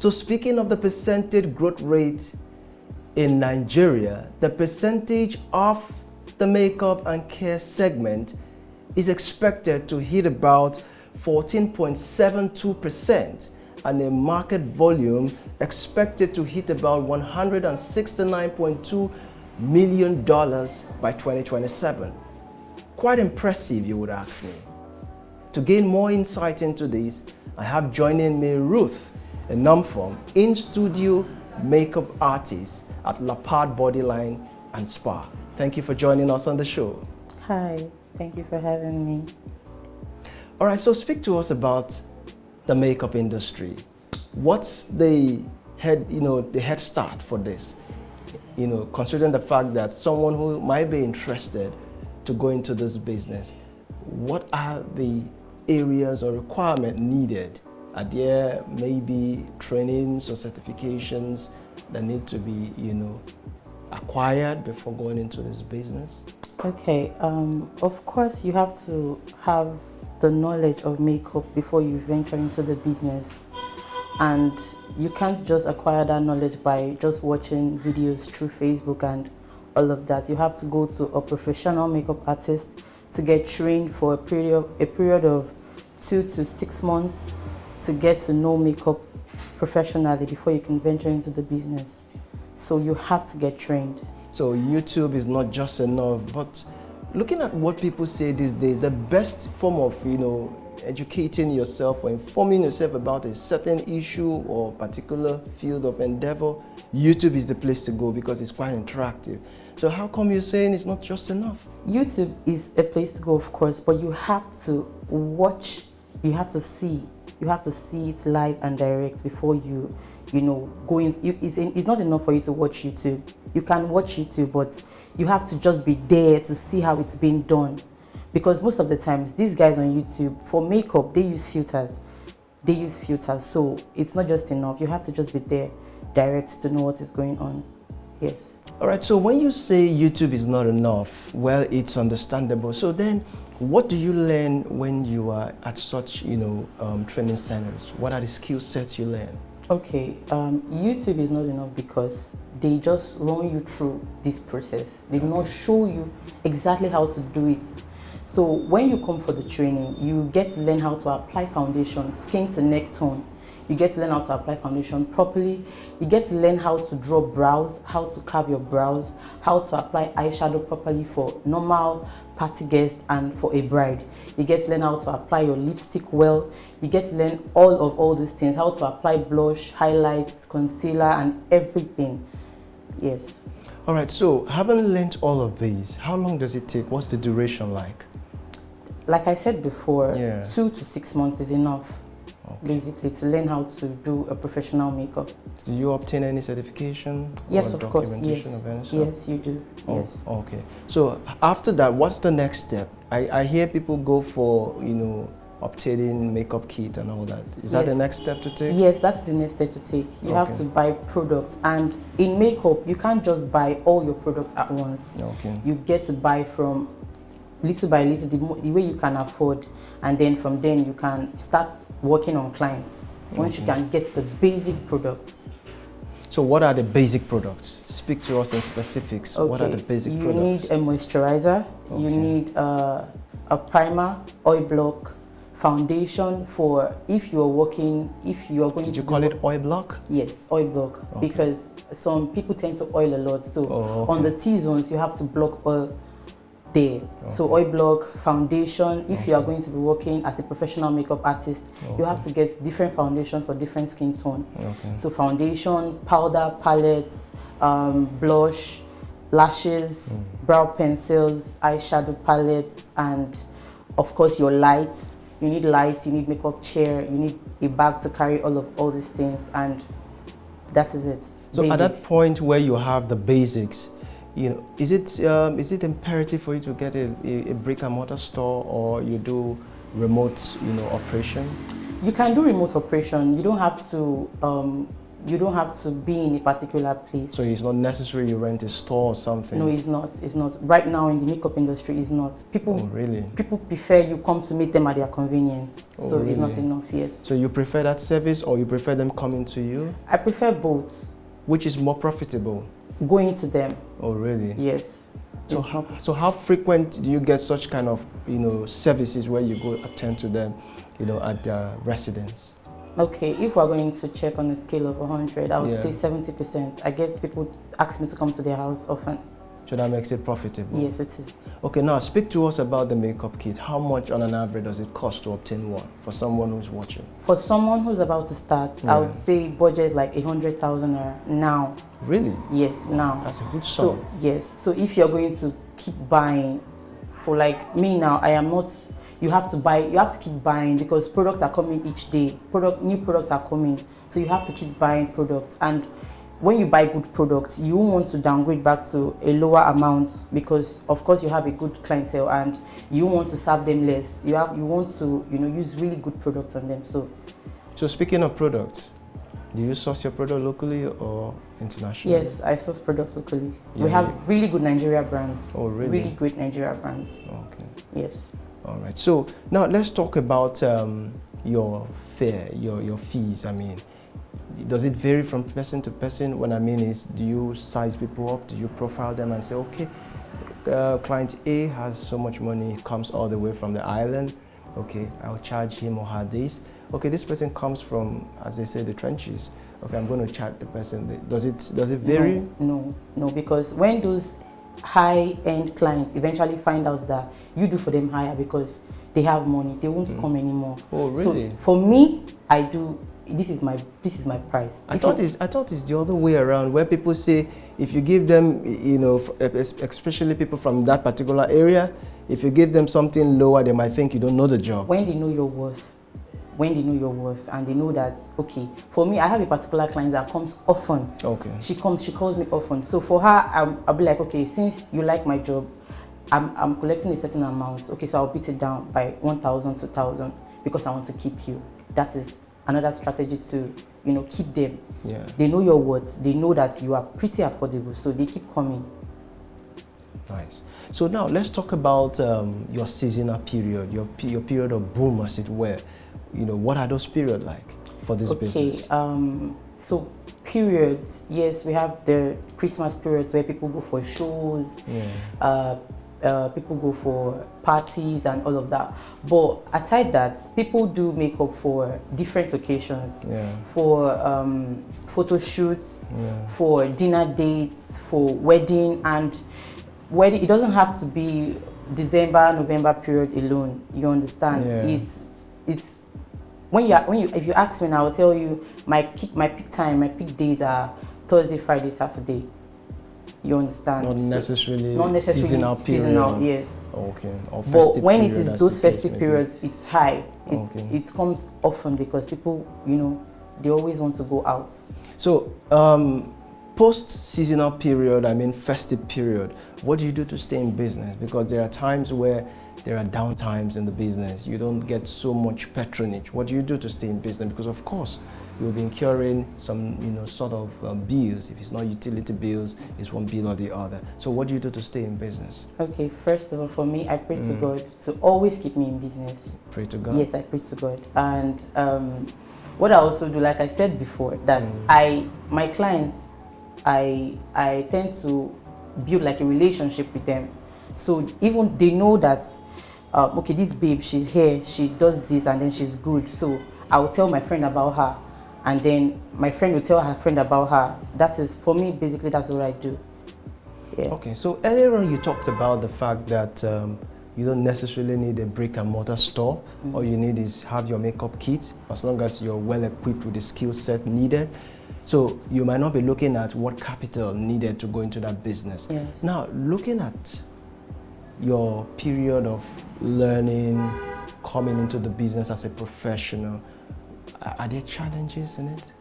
So speaking of the percentage growth rate in Nigeria, the percentage of the makeup and care segment is expected to hit about 14.72%, and a market volume expected to hit about $169.2 million by 2027. Quite impressive, you would ask me. To gain more insight into this, I have joining me Ruth, a non-form in-studio makeup artist at Lapad Bodyline and Spa. Thank you for joining us on the show. Hi, thank you for having me. All right, so speak to us about the makeup industry. What's the head start for this? Considering the fact that someone who might be interested to go into this business, what are the areas or requirements needed? Are there maybe trainings or certifications that need to be, acquired before going into this business? Okay, of course you have to have the knowledge of makeup before you venture into the business. And you can't just acquire that knowledge by just watching videos through Facebook and all of that. You have to go to a professional makeup artist to get trained for a period of 2 to 6 months to get to know makeup professionally before you can venture into the business. So you have to get trained. So YouTube is not just enough, but looking at what people say these days, the best form of, educating yourself or informing yourself about a certain issue or particular field of endeavor, YouTube is the place to go because it's quite interactive. So how come you're saying it's not just enough? YouTube is a place to go, of course, but you have to watch, you have to see it live and direct before you go in. It's not enough for you to watch YouTube. You can watch YouTube, but you have to just be there to see how it's being done. Because most of the times, these guys on YouTube, for makeup, they use filters. So it's not just enough. You have to just be there, direct, to know what is going on. Yes. All right, so when you say YouTube is not enough, well, it's understandable. So then, what do you learn when you are at such, training centers? What are the skill sets you learn? Okay, YouTube is not enough because they just run you through this process. They do not show you exactly how to do it. So when you come for the training, you get to learn how to apply foundation, skin to neck tone. You get to learn how to apply foundation properly. You get to learn how to draw brows, how to carve your brows, how to apply eyeshadow properly for normal party guests and for a bride. You get to learn how to apply your lipstick well. You get to learn all these things, how to apply blush, highlights, concealer, and everything. Yes. All right, so having learned all of these, how long does it take? What's the duration like? Like I said before, 2 to 6 months is enough. Okay. Basically, to learn how to do a professional makeup. Do you obtain any certification? Yes, or of course. documentation Yes. of any sort? Yes, you do. Oh, yes. Okay. So after that, what's the next step? I hear people go for, obtaining makeup kit and all that. Is that the next step to take? Yes, that's the next step to take. You have to buy products, and in makeup, you can't just buy all your products at once. Okay. You get to buy from little by little, the way you can afford, and then from then you can start working on clients once you can get the basic products. So what are the basic products? Speak to us in specifics. Okay. What are the basic products? You need a moisturizer, you need a primer, oil block, foundation for if you are going to... Did you call it oil block? Yes, oil block, because some people tend to oil a lot. So on the T-zones, you have to block oil there. So oil block, foundation. If you are going to be working as a professional makeup artist, you have to get different foundation for different skin tone. So foundation, powder, palettes, blush, lashes, brow pencils, eyeshadow palettes, and of course your lights. You need lights, you need makeup chair, you need a bag to carry all these things, and that is it. So at that point where you have the basics, is it imperative for you to get a brick and mortar store, or you do remote operation? You can do remote operation. You don't have to You don't have to be in a particular place. So it's not necessary you rent a store or something? No, it's not. It's not. Right now in the makeup industry, it's not. People, oh, really? People prefer you come to meet them at their convenience. Oh, so really? it's not enough, yes. So you prefer that service, or you prefer them coming to you? I prefer both. Which is more profitable? Going to them. Oh, really? Yes. So how frequent do you get such kind of, services where you go attend to them, at their residence? Okay, if we're going to check on a scale of 100, I would Yeah. say 70%. I get people ask me to come to their house often. So that makes it profitable? Yes, it is. Okay, now speak to us about the makeup kit. How much on an average does it cost to obtain one for someone who's watching? For someone who's about to start, Yeah. I would say budget like 100,000 now. Really? Yes, now. That's a good sum. So yes, so if you're going to keep buying, for like me now, I am not. You have to keep buying because products are coming each day. New products are coming, so you have to keep buying products. And when you buy good products, you won't want to downgrade back to a lower amount because, of course, you have a good clientele and you want to serve them less. You want to use really good products on them. So speaking of products, do you source your product locally or internationally? Yes, I source products locally. Yeah, we have really good Nigeria brands. Oh, really? Really great Nigeria brands. Okay. Yes. All right. So now let's talk about your fare, your fees. I mean, does it vary from person to person? What I mean is, do you size people up? Do you profile them and say, okay, client A has so much money, comes all the way from the island. Okay, I'll charge him or her this. Okay, this person comes from, as they say, the trenches. Okay, I'm going to charge the person. Does it vary? No, because when those high-end clients eventually find out that you do for them higher because they have money, they won't come anymore. Oh, really? So for me, I do. This is my price. I thought it's the other way around, where people say if you give them, especially people from that particular area, if you give them something lower, they might think you don't know the job. When they know your worth, and they know that, okay, for me, I have a particular client that comes often. Okay. She calls me often. So for her, I'll be like, okay, since you like my job, I'm collecting a certain amount. Okay, so I'll beat it down by 1,000, 2,000 because I want to keep you. That is another strategy to, keep them. Yeah. They know your worth. They know that you are pretty affordable, so they keep coming. Nice. So now let's talk about your seasonal period, your period of boom, as it were. What are those periods like for this business? So periods, yes, we have the Christmas periods where people go for shows, people go for parties and all of that. But aside that, people do makeup for different occasions, for photo shoots, for dinner dates, for wedding, and wedding. It doesn't have to be December, November period alone. You understand? Yeah. It's if you ask me now, I'll tell you my peak time, my peak days are Thursday, Friday, Saturday. You understand? Not necessarily seasonal period. Seasonal, yes. Okay. Or but when period, it is those festive periods, it's high. It comes often because people, they always want to go out. So, post-seasonal period, I mean festive period, what do you do to stay in business? Because there are times where there are down times in the business. You don't get so much patronage. What do you do to stay in business? Because of course, you'll be incurring some, sort of bills. If it's not utility bills, it's one bill or the other. So what do you do to stay in business? Okay, first of all, for me, I pray to God to always keep me in business. Pray to God? Yes, I pray to God. And what I also do, like I said before, that my clients, I tend to build like a relationship with them. So even they know that, okay, this babe, she's here, she does this, and then she's good. So I will tell my friend about her, and then my friend will tell her friend about her. That is, for me, basically, that's what I do. Yeah. Okay, so earlier on you talked about the fact that you don't necessarily need a brick and mortar store. All you need is have your makeup kit, as long as you're well equipped with the skill set needed. So you might not be looking at what capital needed to go into that business. Yes. Now, looking at your period of learning, coming into the business as a professional, are there challenges in it?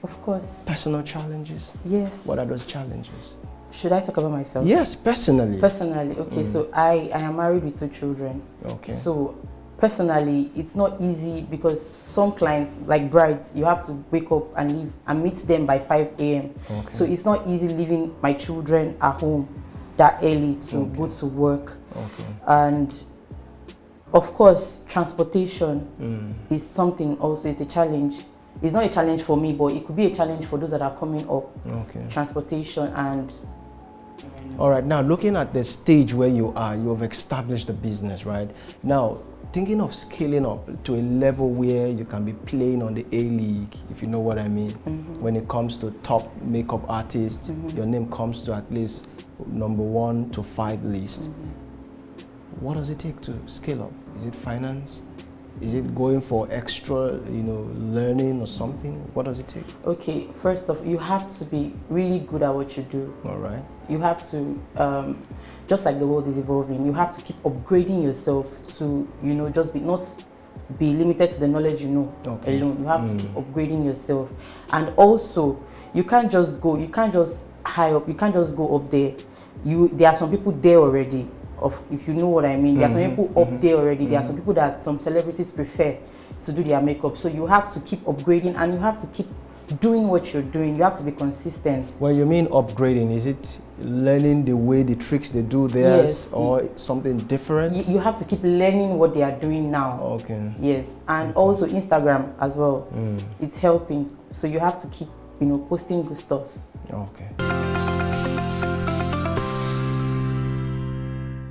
Of course. Personal challenges? Yes. What are those challenges? Should I talk about myself? Yes, personally. Personally, okay, so I am married with 2 children. Okay. So personally, it's not easy because some clients, like brides, you have to wake up and leave and meet them by 5 a.m. Okay. So it's not easy leaving my children at home that early to go to work. Okay. And of course, transportation is something also, it's a challenge. It's not a challenge for me, but it could be a challenge for those that are coming up. Okay. Transportation and... All right, now looking at the stage where you are, you have established the business, right? Now, thinking of scaling up to a level where you can be playing on the A-League, if you know what I mean, when it comes to top makeup artists, your name comes to at least number 1 to 5 list. What does it take to scale up? Is it finance? Is it going for extra, learning or something? What does it take? Okay, first off, you have to be really good at what you do. All right. You have to, just like the world is evolving, you have to keep upgrading yourself to, just not be limited to the knowledge you know alone. You have to keep upgrading yourself. And also, you can't just high up, you can't just go up there. There are some people there already. If you know what I mean, there are some people up there already. There are some people that some celebrities prefer to do their makeup. So you have to keep upgrading and you have to keep doing what you're doing. You have to be consistent. When you mean upgrading, is it learning the way the tricks they do theirs, yes, or something different? You have to keep learning what they are doing now. Okay. Yes, and also Instagram as well. It's helping. So you have to keep, posting good stuff. Okay.